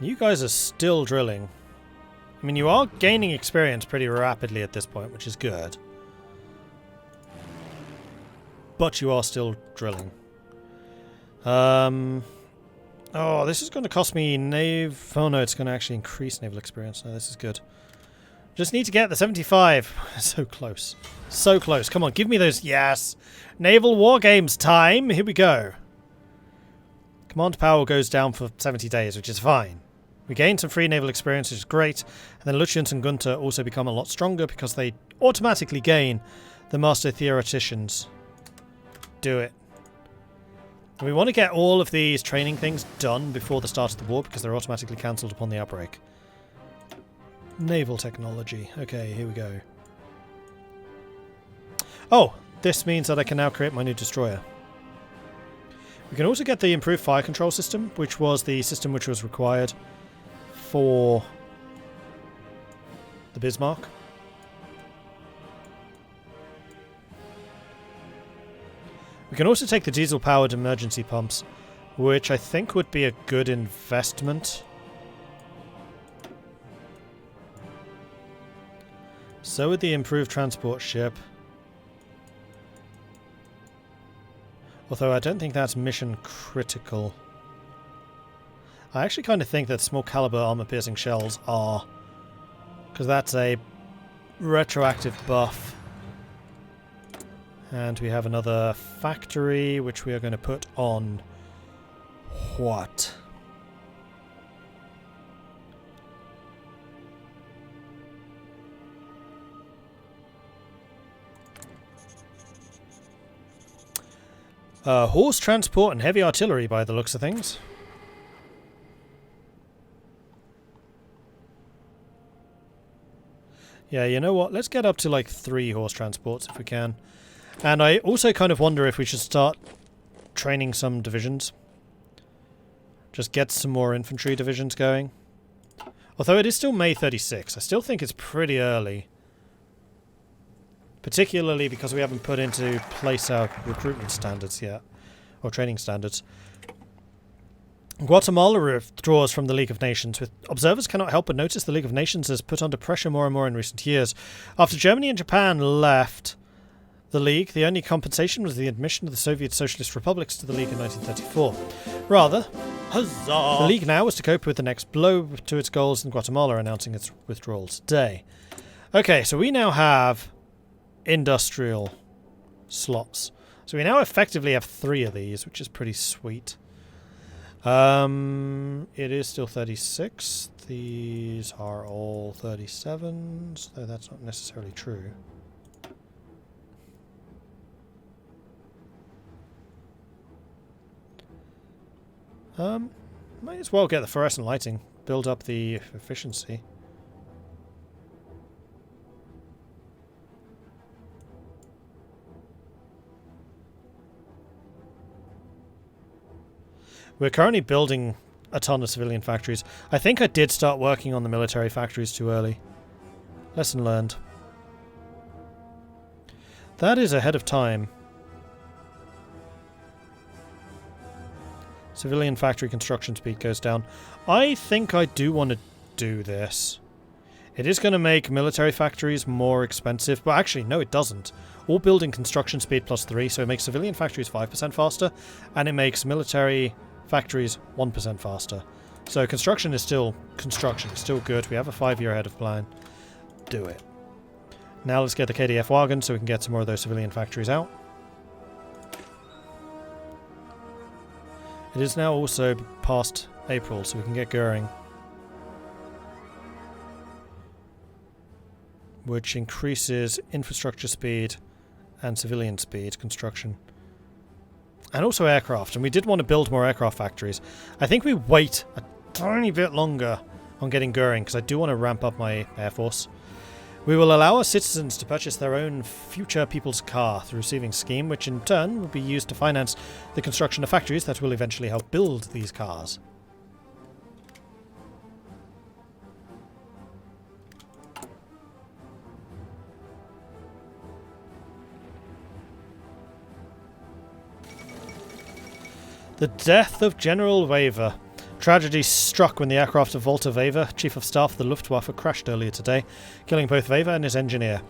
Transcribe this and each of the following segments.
You guys are still drilling. I mean, you are gaining experience pretty rapidly at this point, which is good. But you are still drilling. Oh, this is going to cost me Oh no, it's going to actually increase naval experience. No, this is good. Just need to get the 75. So close. So close. Come on, give me those. Yes! Naval War Games time! Here we go. Command power goes down for 70 days, which is fine. We gain some free naval experience, which is great. And then Lucians and Gunther also become a lot stronger because they automatically gain the Master Theoreticians. Do it. And we want to get all of these training things done before the start of the war because they're automatically cancelled upon the outbreak. Naval technology. Okay, here we go. Oh, this means that I can now create my new destroyer. We can also get the improved fire control system, which was the system which was required for the Bismarck. We can also take the diesel-powered emergency pumps, which I think would be a good investment. So would the improved transport ship. Although I don't think that's mission critical. I actually kind of think that small caliber armor-piercing shells are, because that's a retroactive buff. And we have another factory, which we are going to put on what? Horse transport and heavy artillery by the looks of things. Yeah, you know what? Let's get up to like 3 horse transports if we can. And I also kind of wonder if we should start training some divisions. Just get some more infantry divisions going. Although it is still May 36, I still think it's pretty early. Particularly because we haven't put into place our recruitment standards yet. Or training standards. Guatemala withdraws from the League of Nations. With observers cannot help but notice the League of Nations has put under pressure more and more in recent years. After Germany and Japan left the League, the only compensation was the admission of the Soviet Socialist Republics to the League in 1934. Rather, huzzah! The League now was to cope with the next blow to its goals in Guatemala, announcing its withdrawal today. Okay, so we now have industrial slots. So we now effectively have 3 of these, which is pretty sweet. It is still 36. These are all 37s, though that's not necessarily true. Might as well get the fluorescent lighting, build up the efficiency. We're currently building a ton of civilian factories. I think I did start working on the military factories too early. Lesson learned. That is ahead of time. Civilian factory construction speed goes down. I think I do want to do this. It is going to make military factories more expensive, but actually, no, it doesn't. All building construction speed +3, so it makes civilian factories 5% faster, and it makes military factories 1% faster. So construction is still good. We have a 5-year ahead of plan. Do it. Now let's get the KDF wagon so we can get some more of those civilian factories out. It is now also past April, so we can get Goering. Which increases infrastructure speed and civilian speed construction. And also aircraft, and we did want to build more aircraft factories. I think we wait a tiny bit longer on getting Goering, because I do want to ramp up my air force. We will allow our citizens to purchase their own future people's car through a receiving scheme, which in turn will be used to finance the construction of factories that will eventually help build these cars. The death of General Waver. Tragedy struck when the aircraft of Walter Wever, Chief of Staff of the Luftwaffe, crashed earlier today, killing both Wever and his engineer.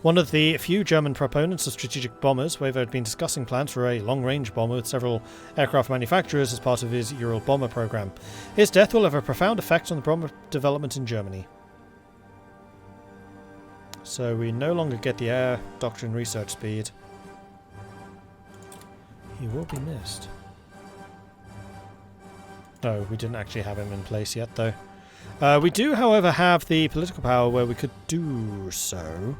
One of the few German proponents of strategic bombers, Wever had been discussing plans for a long-range bomber with several aircraft manufacturers as part of his Ural bomber program. His death will have a profound effect on the bomber development in Germany. So we no longer get the air doctrine research speed. He will be missed. No, we didn't actually have him in place yet, though. We do, however, have the political power where we could do so.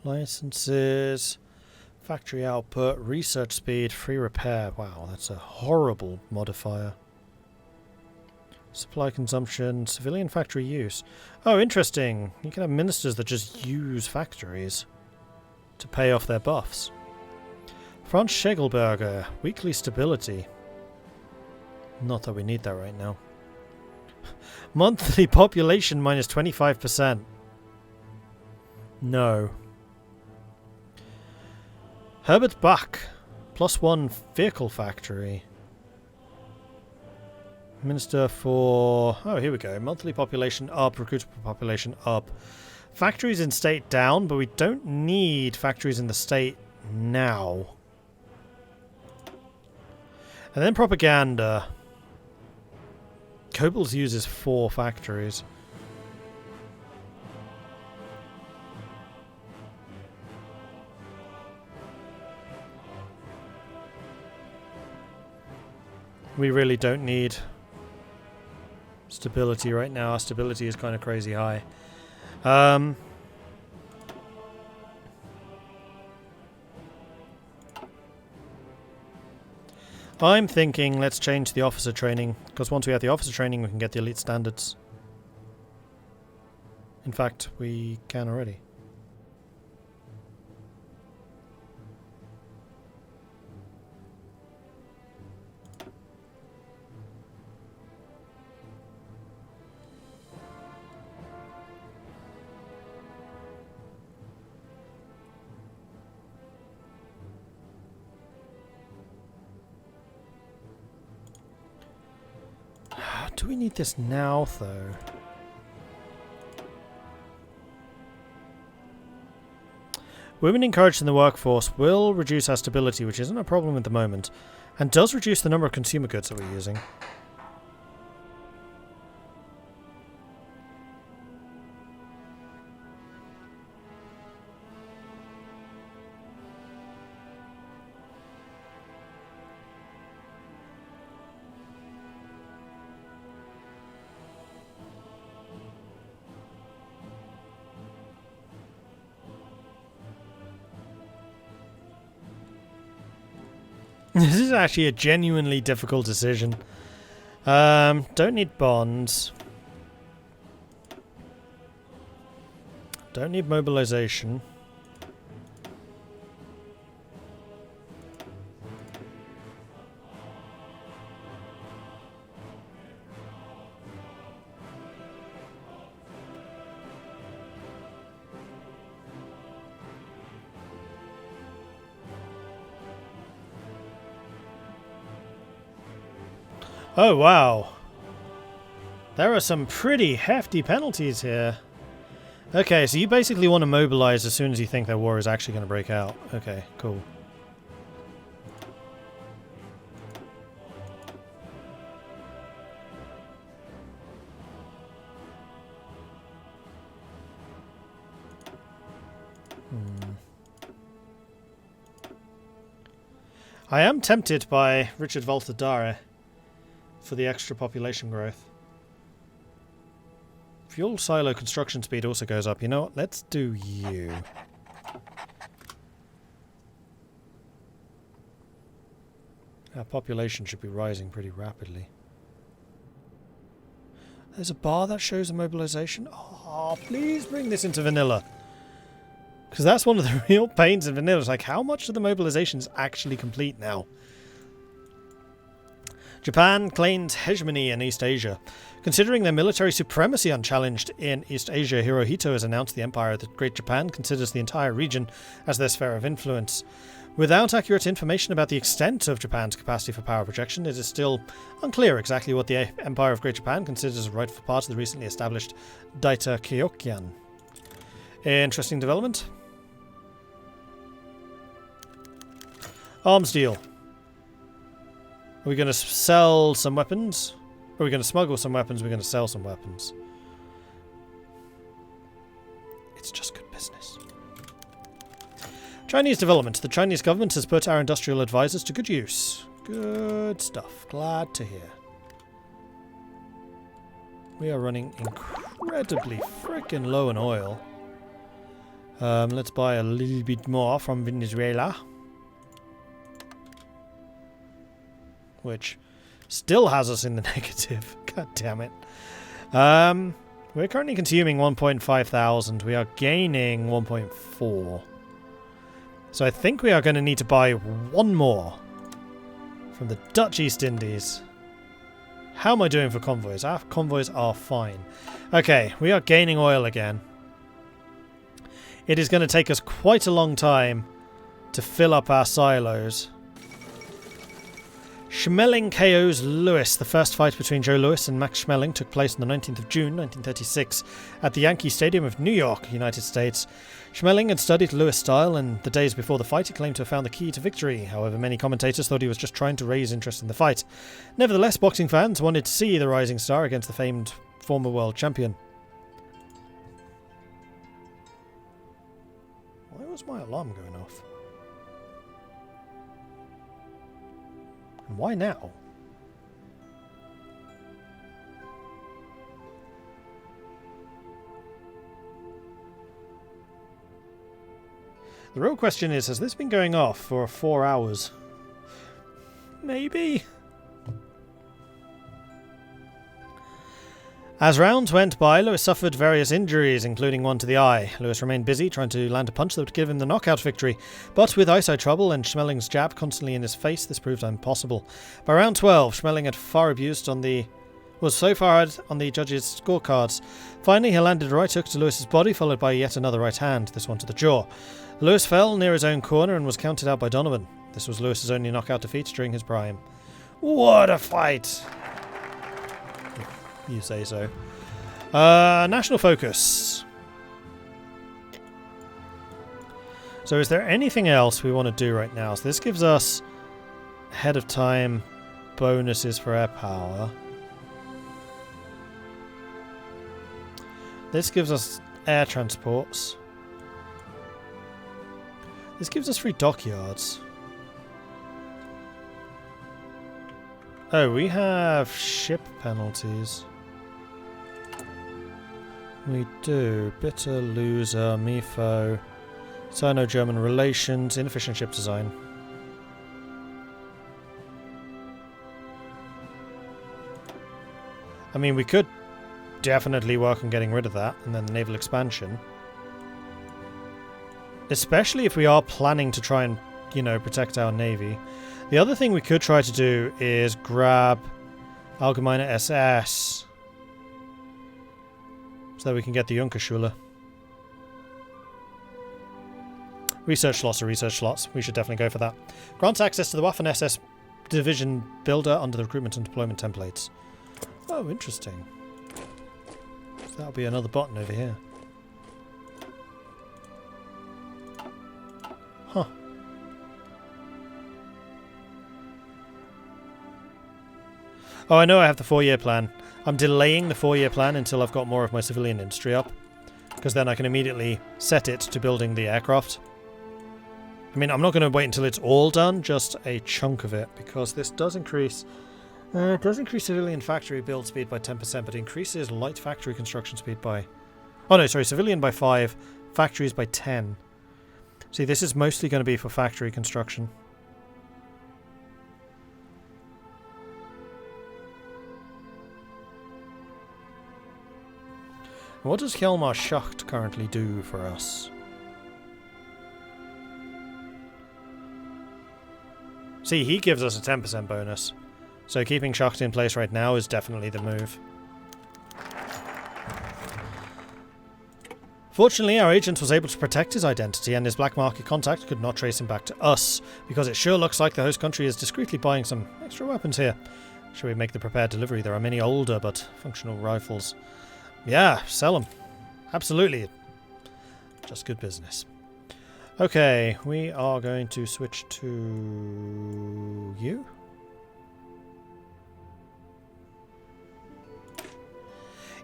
Licenses, factory output, research speed, free repair. Wow, that's a horrible modifier. Supply consumption, civilian factory use. Oh, interesting. You can have ministers that just use factories to pay off their buffs. Franz Schegelberger, weekly stability. Not that we need that right now. Monthly population minus 25%. No. Herbert Bach, +1 vehicle factory. Minister for... Oh, here we go. Monthly population up, recruitable population up. Factories in state down, but we don't need factories in the state now. And then propaganda. Kobolds uses 4 factories. We really don't need stability right now. Our stability is kind of crazy high. I'm thinking let's change the officer training, because once we have the officer training we can get the elite standards. In fact, we can already. Do we need this now, though? Women encouraged in the workforce will reduce our stability, which isn't a problem at the moment, and does reduce the number of consumer goods that we're using. This is actually a genuinely difficult decision. Don't need bonds. Don't need mobilization. Oh, wow. There are some pretty hefty penalties here. Okay, so you basically want to mobilize as soon as you think that war is actually going to break out. Okay, cool. I am tempted by Richard Walter Dare for the extra population growth. Fuel silo construction speed also goes up. You know what? Let's do you. Our population should be rising pretty rapidly. There's a bar that shows a mobilization. Oh, please bring this into vanilla. Because that's one of the real pains in vanilla. It's like, how much of the mobilization is actually complete now? Japan claimed hegemony in East Asia. Considering their military supremacy unchallenged in East Asia, Hirohito has announced the empire that Great Japan considers the entire region as their sphere of influence. Without accurate information about the extent of Japan's capacity for power projection, it is still unclear exactly what the Empire of Great Japan considers a rightful part of the recently established Daita Kyokan. Interesting development. Arms deal. Are we going to sell some weapons? Are we going to smuggle some weapons? We're going to sell some weapons. It's just good business. Chinese development. The Chinese government has put our industrial advisors to good use. Good stuff. Glad to hear. We are running incredibly freaking low on oil. Let's buy a little bit more from Venezuela. Which still has us in the negative. God damn it. We're currently consuming 1.5 thousand. We are gaining 1.4. So I think we are going to need to buy one more from the Dutch East Indies. How am I doing for convoys? Our convoys are fine. Okay, we are gaining oil again. It is going to take us quite a long time to fill up our silos. Schmeling KOs Lewis. The first fight between Joe Louis and Max Schmeling took place on the 19th of June 1936 at the Yankee Stadium of New York, United States. Schmeling had studied Lewis' style, and the days before the fight he claimed to have found the key to victory. However, many commentators thought he was just trying to raise interest in the fight. Nevertheless, boxing fans wanted to see the rising star against the famed former world champion. Why was my alarm going off? And why now? The real question is, has this been going off for 4 hours? Maybe? As rounds went by, Lewis suffered various injuries, including one to the eye. Lewis remained busy trying to land a punch that would give him the knockout victory, but with eyesight trouble and Schmeling's jab constantly in his face, this proved impossible. By round 12, Schmeling had was so far ahead on the judges' scorecards. Finally, he landed a right hook to Lewis's body, followed by yet another right hand, this one to the jaw. Lewis fell near his own corner and was counted out by Donovan. This was Lewis's only knockout defeat during his prime. What a fight! You say so. National focus. So is there anything else we want to do right now? So this gives us ahead of time bonuses for air power. This gives us air transports. This gives us free dockyards. Oh, we have ship penalties. We do. Bitter, loser, MIFO, Sino-German relations, inefficient ship design. I mean, we could definitely work on getting rid of that, and then the naval expansion. Especially if we are planning to try and, you know, protect our navy. The other thing we could try to do is grab Allgemeine SS so that we can get the Junkerschule. Research slots are research slots. We should definitely go for that. Grants access to the Waffen SS division builder under the recruitment and deployment templates. Oh, interesting. So that'll be another button over here. Huh. Oh, I know I have the 4-year plan. I'm delaying the 4-year plan until I've got more of my civilian industry up, because then I can immediately set it to building the aircraft. I mean, I'm not going to wait until it's all done, just a chunk of it, because this does increase... it does increase civilian factory build speed by 10%, but increases light factory construction speed by... Oh no, sorry, civilian by 5, factories by 10. See, this is mostly going to be for factory construction. What does Hjalmar Schacht currently do for us? See, he gives us a 10% bonus. So keeping Shakti in place right now is definitely the move. Fortunately, our agent was able to protect his identity, and his black market contact could not trace him back to us, because it sure looks like the host country is discreetly buying some extra weapons here. Should we make the prepared delivery? There are many older but functional rifles. Yeah, sell them. Absolutely. Just good business. Okay, we are going to switch to you.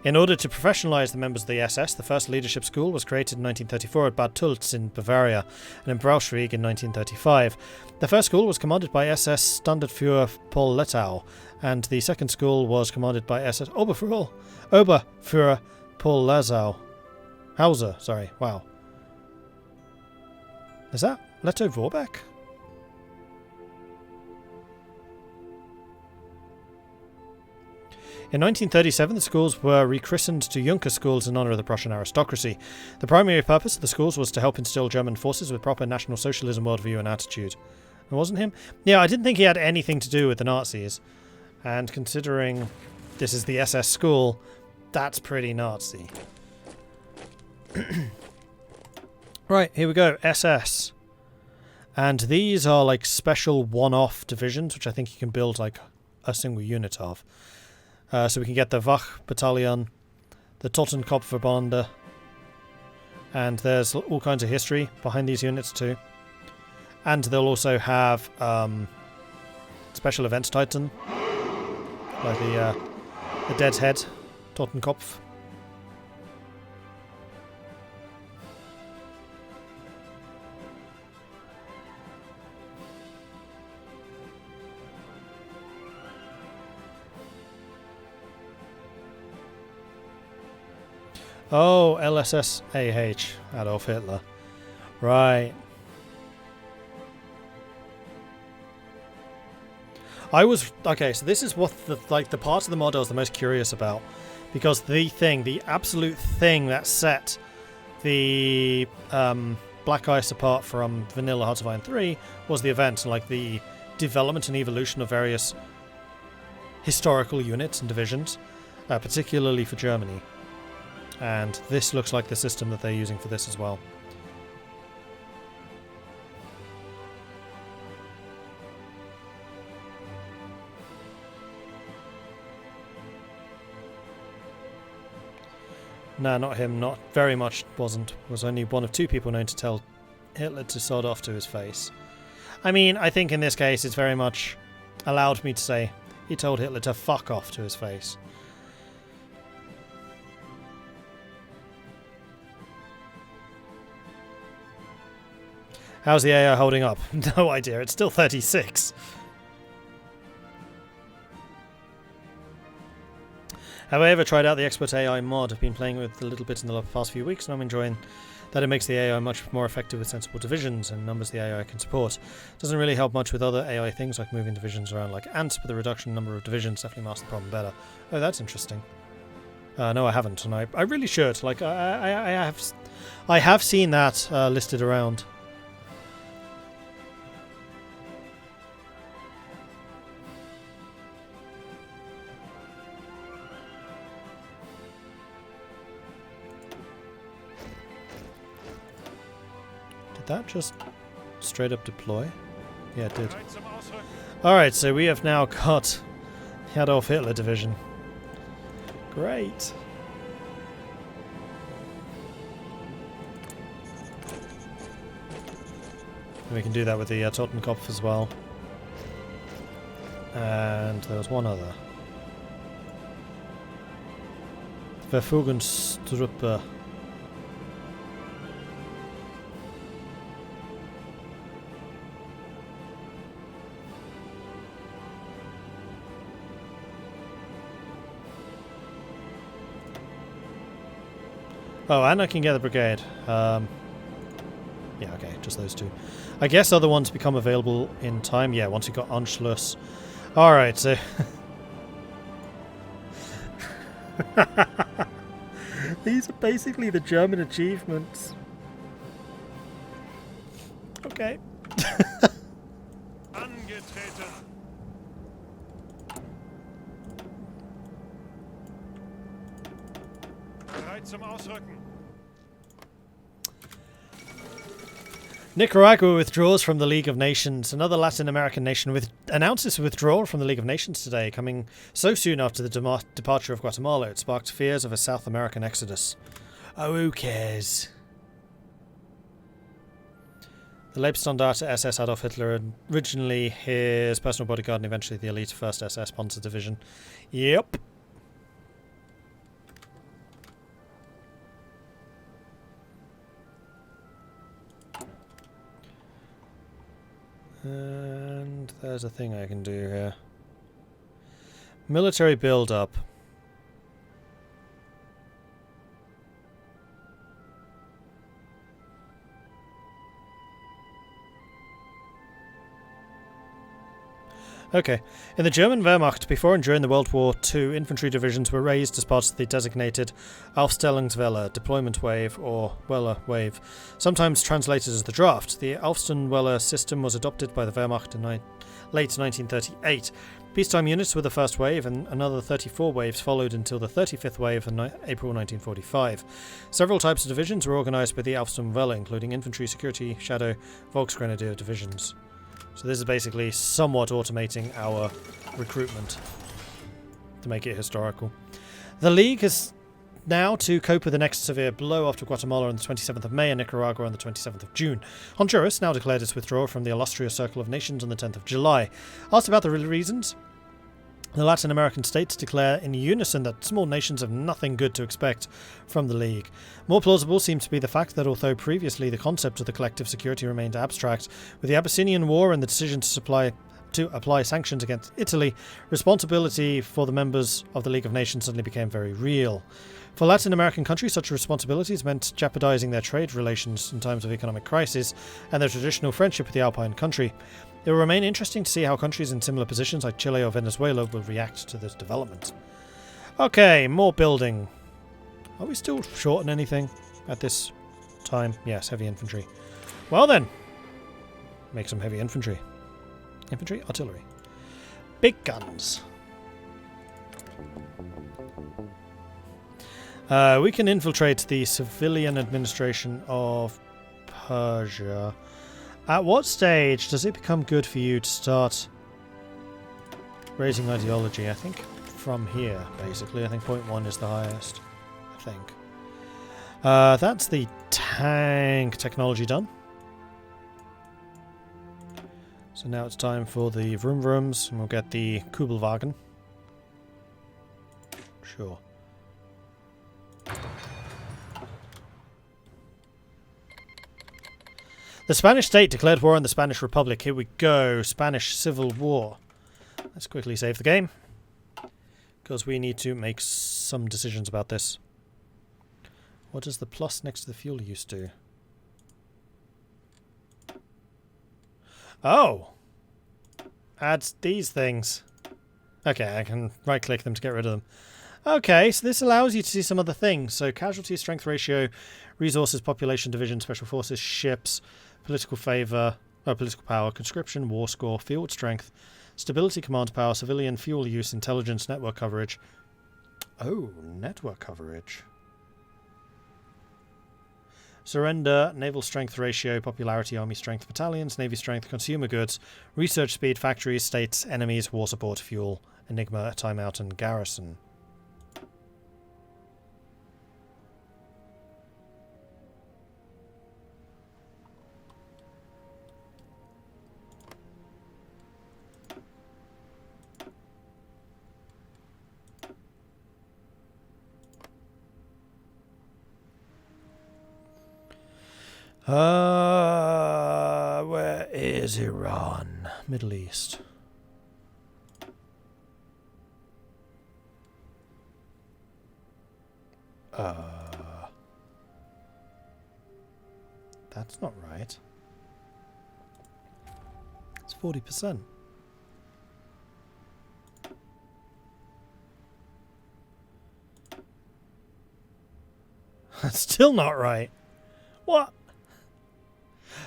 In order to professionalize the members of the SS, the first leadership school was created in 1934 at Bad Tölz in Bavaria and in Braunschweig in 1935. The first school was commanded by SS Standardführer Paul Lettau, and the second school was commanded by SS Oberführer Paul Hauser, sorry, wow. Is that Leto Vorbeck? In 1937, the schools were rechristened to Junker schools in honour of the Prussian aristocracy. The primary purpose of the schools was to help instill German forces with proper National Socialism worldview and attitude. It wasn't him? Yeah, I didn't think he had anything to do with the Nazis. And considering this is the SS school, that's pretty Nazi. Right, here we go. SS. And these are like special one-off divisions, which I think you can build like a single unit of. So we can get the Wach Battalion, the Totenkopfverbande, and there's all kinds of history behind these units too. And they'll also have special events Titan, like the Dead's Head, Totenkopf. Oh, LSSAH, Adolf Hitler. Right. Okay, so this is what the part of the mod I was the most curious about, because the absolute thing that set the Black Ice apart from vanilla Hearts of Iron 3 was the event, and like the development and evolution of various historical units and divisions, particularly for Germany. And this looks like the system that they're using for this as well. Nah, not him. Not very much wasn't. Was only one of two people known to tell Hitler to sod off to his face. I mean, I think in this case it's very much allowed me to say he told Hitler to fuck off to his face. How's the AI holding up? No idea, it's still 36. Have I ever tried out the Expert AI mod? I've been playing with a little bit in the past few weeks and I'm enjoying that it makes the AI much more effective with sensible divisions and numbers the AI can support. Doesn't really help much with other AI things like moving divisions around like ants, but the reduction in number of divisions definitely masks the problem better. Oh, that's interesting. No, I haven't, and I really should. Like, I have seen that listed around. That just straight up deploy? Yeah, it did. Alright, so we have now got the Adolf Hitler division. Great. And we can do that with the Totenkopf as well. And there was one other. Verfügungstruppe. Oh, and I can get the brigade. Yeah, okay, just those two. I guess other ones become available in time. Yeah, once you've got Anschluss. Alright, so... These are basically the German achievements. Okay. Nicaragua withdraws from the League of Nations. Another Latin American nation announces withdrawal from the League of Nations today, coming so soon after the departure of Guatemala. It sparked fears of a South American exodus. Oh, who cares? The Leibstandarte SS Adolf Hitler, originally his personal bodyguard and eventually the elite 1st SS Panzer Division. Yep. And there's a thing I can do here. Military build-up. Okay. In the German Wehrmacht, before and during the World War II, infantry divisions were raised as part of the designated Aufstellungswelle, deployment wave, or Welle wave, sometimes translated as the draft. The Aufstellungswelle system was adopted by the Wehrmacht in late 1938. Peacetime units were the first wave, and another 34 waves followed until the 35th wave in April 1945. Several types of divisions were organised by the Aufstellungswelle, including infantry, security, shadow, Volksgrenadier divisions. So this is basically somewhat automating our recruitment to make it historical. The League is now to cope with the next severe blow after Guatemala on the 27th of May and Nicaragua on the 27th of June. Honduras now declared its withdrawal from the illustrious Circle of Nations on the 10th of July. Asked about the reasons, the Latin American states declare in unison that small nations have nothing good to expect from the League. More plausible seems to be the fact that although previously the concept of the collective security remained abstract, with the Abyssinian War and the decision to apply sanctions against Italy, responsibility for the members of the League of Nations suddenly became very real. For Latin American countries, such responsibilities meant jeopardizing their trade relations in times of economic crisis and their traditional friendship with the Alpine country. It will remain interesting to see how countries in similar positions like Chile or Venezuela will react to this development. Okay, more building. Are we still short on anything at this time? Yes, heavy infantry. Well then, make some heavy infantry. Infantry, artillery. Big guns. We can infiltrate the civilian administration of Persia. At what stage does it become good for you to start raising ideology? I think from here, basically. I think point 1 is the highest. I think. That's the tank technology done. So now it's time for the vroom vrooms, and we'll get the Kubelwagen. Sure. The Spanish state declared war on the Spanish Republic. Here we go. Spanish Civil War. Let's quickly save the game, because we need to make some decisions about this. What does the plus next to the fuel use do? Oh! Adds these things. Okay, I can right-click them to get rid of them. Okay, so this allows you to see some other things. So casualty, strength ratio, resources, population, division, special forces, ships, political favour, political power, conscription, war score, field strength, stability, command power, civilian fuel use, intelligence, network coverage. Oh, network coverage. Surrender, naval strength ratio, popularity, army strength, battalions, navy strength, consumer goods, research speed, factories, states, enemies, war support, fuel, enigma, timeout, and garrison. Where is Iran? Middle East. That's not right. It's 40%. That's still not right. What?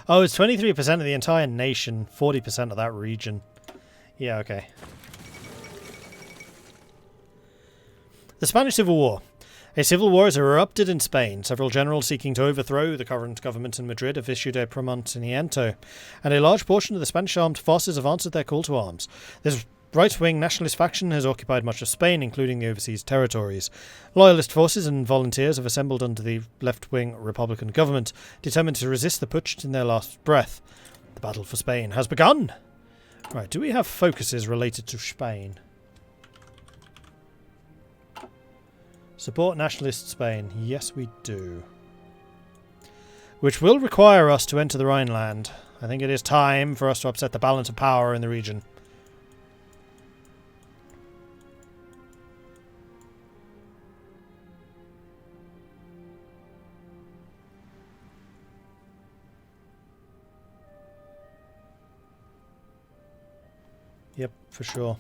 Oh, it's 23% of the entire nation, 40% of that region. Yeah, okay. The Spanish Civil War. A civil war has erupted in Spain. Several generals seeking to overthrow the current government in Madrid have issued a pronunciamiento, and a large portion of the Spanish armed forces have answered their call to arms. This right-wing nationalist faction has occupied much of Spain, including the overseas territories. Loyalist forces and volunteers have assembled under the left-wing Republican government, determined to resist the putsch in their last breath. The battle for Spain has begun! Right, do we have focuses related to Spain? Support nationalist Spain. Yes, we do. Which will require us to enter the Rhineland. I think it is time for us to upset the balance of power in the region. Yep, for sure.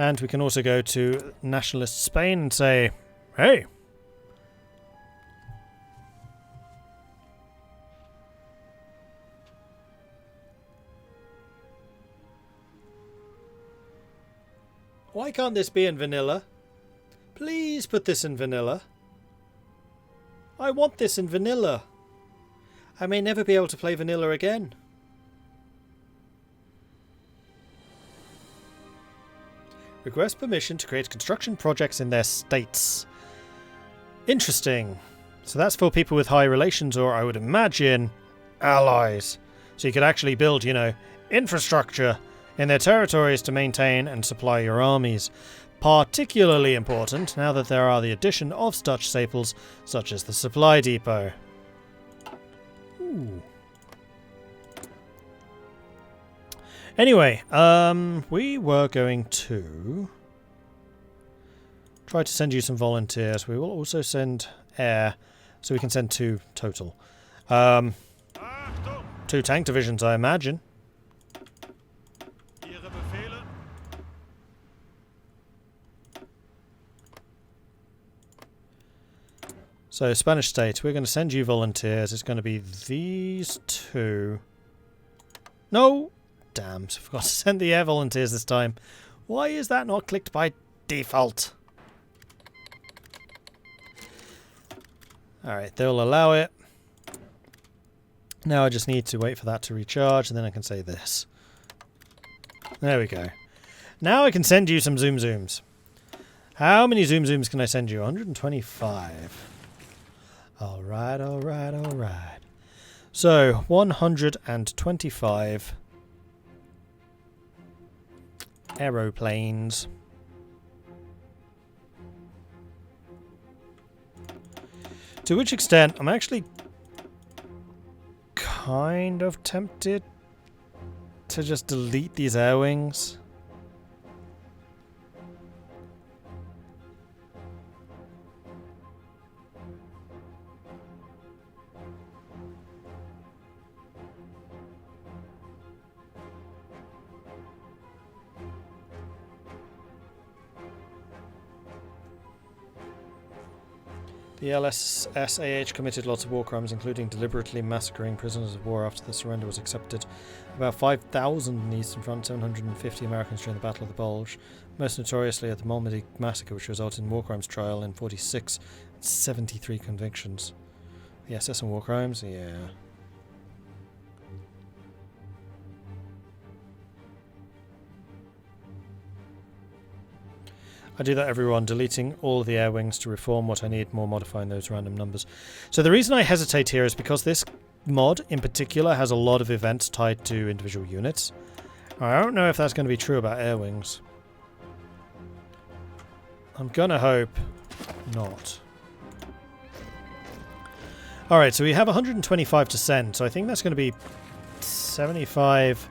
And we can also go to nationalist Spain and say, hey! Why can't this be in vanilla? Please put this in vanilla. I want this in vanilla. I may never be able to play vanilla again. Request permission to create construction projects in their states. Interesting. So that's for people with high relations, or I would imagine allies. So you could actually build, you know, infrastructure in their territories to maintain and supply your armies. Particularly important now that there are the addition of such staples such as the supply depot. Ooh. Anyway, we were going to try to send you some volunteers. We will also send air, so we can send 2 total. 2 tank divisions, I imagine. So, Spanish state, we're going to send you volunteers. It's going to be these 2. No! Damn, I forgot to send the air volunteers this time. Why is that not clicked by default? Alright, they'll allow it. Now I just need to wait for that to recharge, and then I can say this. There we go. Now I can send you some zoom zooms. How many zoom zooms can I send you? 125. Alright, alright, alright. So, 125 aeroplanes. To which extent I'm actually kind of tempted to just delete these air wings. The LSSAH committed lots of war crimes, including deliberately massacring prisoners of war after the surrender was accepted. About 5,000 in the Eastern Front, 750 Americans during the Battle of the Bulge, most notoriously at the Malmedy massacre, which resulted in war crimes trial in 46 and 73 convictions. The SS and war crimes? Yeah. I do that, everyone, deleting all of the air wings to reform what I need, more modifying those random numbers. So the reason I hesitate here is because this mod in particular has a lot of events tied to individual units. I don't know if that's going to be true about air wings. I'm gonna hope not. Alright, so we have 125 to send, so I think that's going to be 75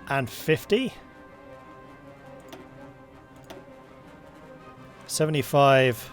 and 50. 75